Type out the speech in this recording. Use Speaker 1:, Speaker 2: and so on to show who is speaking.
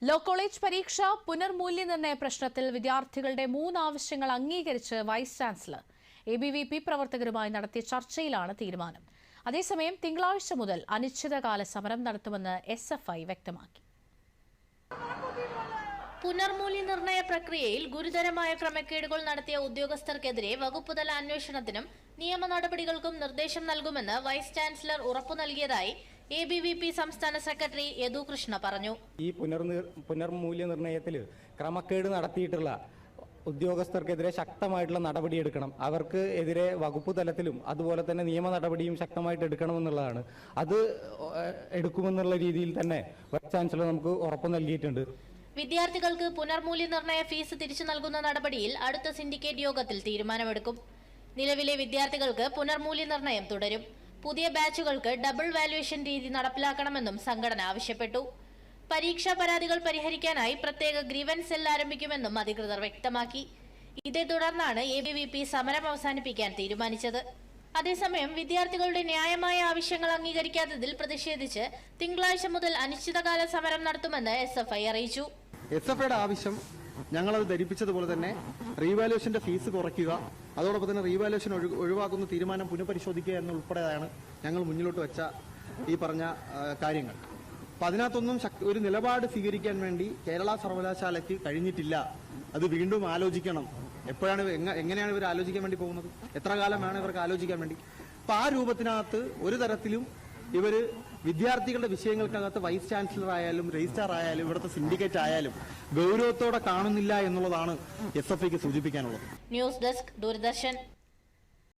Speaker 1: Law college പരീക്ഷ പുനർമൂല്യനിർണ്ണയ പ്രശ്നത്തിൽ വിദ്യാർത്ഥികളുടെ 3 ആവശ്യങ്ങൾ അംഗീകരിച്ച് വൈസ് ചാൻസലർ ABVP പ്രവർത്തകരുമായി നടത്തിയ ചർച്ചയിലാണ് തീരുമാനം. അതേസമയം തിങ്കളാഴ്ച മുതൽ അനിശ്ചിതകാല സമരം നടത്തുമെന്ന് SFI വ്യക്തമാക്കി.
Speaker 2: പുനർമൂല്യനിർണ്ണയ പ്രക്രിയയിൽ ഗുരുതരമായ ക്രമക്കേടുകൾ നടത്തിയ ഉദ്യോഗസ്ഥർക്കെതിരെ വകുപ്പുതല അന്വേഷണത്തിനും നിയമ നടപടികൾക്കും നിർദ്ദേശം നൽകുമെന്ന് വൈസ് ചാൻസലർ ഉറപ്പു നൽകിയതായി ABVP സംസ്ഥാന സെക്രട്ടറി യദു കൃഷ്ണ പറഞ്ഞു.
Speaker 3: ഈ പുനർമൂല്യനിർണ്ണയത്തിൽ ക്രമക്കേട് നടത്തിയിട്ടുള്ള ഉദ്യോഗസ്ഥർക്കെതിരെ ശക്തമായിട്ടുള്ള നടപടിയെടുക്കണം. അവർക്ക് എതിരെ വകുപ്പ് തലത്തിലും അതുപോലെ തന്നെ നിയമ നടപടിയും ശക്തമായിട്ട് എടുക്കണമെന്നുള്ളതാണ്. അത് എടുക്കുമെന്നുള്ള രീതിയിൽ തന്നെ വൈസ് ചാൻസലർ നമുക്ക് ഉറപ്പ് നൽകിയിട്ടുണ്ട്.
Speaker 2: വിദ്യാർത്ഥികൾക്ക് പുനർമൂല്യനിർണ്ണയ ഫീസ് തിരിച്ചു നൽകുന്ന നടപടിയിൽ അടുത്ത സിൻഡിക്കേറ്റ് യോഗത്തിൽ തീരുമാനമെടുക്കും. നിലവിലെ വിദ്യാർത്ഥികൾക്ക് പുനർമൂല്യനിർണ്ണയം തുടരും. പുതിയ ബാച്ചുകൾക്ക് ഡബിൾ വാല്യുവേഷൻ രീതി നടപ്പിലാക്കണമെന്നും സംഘടന ആവശ്യപ്പെട്ടു. പരീക്ഷാ പരാതികൾ പരിഹരിക്കാനായി പ്രത്യേക ഗ്രീവൻസ് സെൽ ആരംഭിക്കുമെന്നും അധികൃതർ വ്യക്തമാക്കി. ഇതേ തുടർന്നാണ് ABVP സമരം അവസാനിപ്പിക്കാൻ തീരുമാനിച്ചത്. അതേസമയം വിദ്യാർത്ഥികളുടെ ന്യായമായ ആവശ്യങ്ങൾ അംഗീകരിക്കാത്തതിൽ പ്രതിഷേധിച്ച് തിങ്കളാഴ്ച മുതൽ അനിശ്ചിതകാല സമരം നടത്തുമെന്ന് SFI അറിയിച്ചു.
Speaker 4: SFIയുടെ ആവശ്യം ഞങ്ങളത് ധരിപ്പിച്ചതുപോലെ തന്നെ റീവാലുവേഷന്റെ ഫീസ് കുറയ്ക്കുക, അതോടൊപ്പം തന്നെ റീവാലുവേഷൻ ഒഴിവാക്കുന്ന തീരുമാനം പുനഃപരിശോധിക്കുക എന്നുൾപ്പെടെയാണ് ഞങ്ങൾ മുന്നിലോട്ട് വെച്ച ഈ പറഞ്ഞ കാര്യങ്ങൾ. അപ്പം അതിനകത്തൊന്നും ഒരു നിലപാട് സ്വീകരിക്കാൻ വേണ്ടി കേരള സർവകലാശാലയ്ക്ക് കഴിഞ്ഞിട്ടില്ല. അത് വീണ്ടും ആലോചിക്കണം. എപ്പോഴാണ് എങ്ങനെയാണ് ഇവർ ആലോചിക്കാൻ വേണ്ടി പോകുന്നത്? എത്ര കാലം വേണം ഇവർക്ക് ആലോചിക്കാൻ വേണ്ടി? അപ്പം ആ രൂപത്തിനകത്ത് ഒരു തരത്തിലും ഇവർ വിദ്യാർത്ഥികളുടെ വിഷയങ്ങൾക്കകത്ത് വൈസ് ചാൻസലർ ആയാലും രജിസ്ട്രാർ ആയാലും ഇവിടുത്തെ സിൻഡിക്കേറ്റ് ആയാലും ഗൗരവത്തോടെ കാണുന്നില്ല എന്നുള്ളതാണ് SFIക്ക് സൂചിപ്പിക്കാനുള്ളത്.
Speaker 2: News desk, Doordarshan.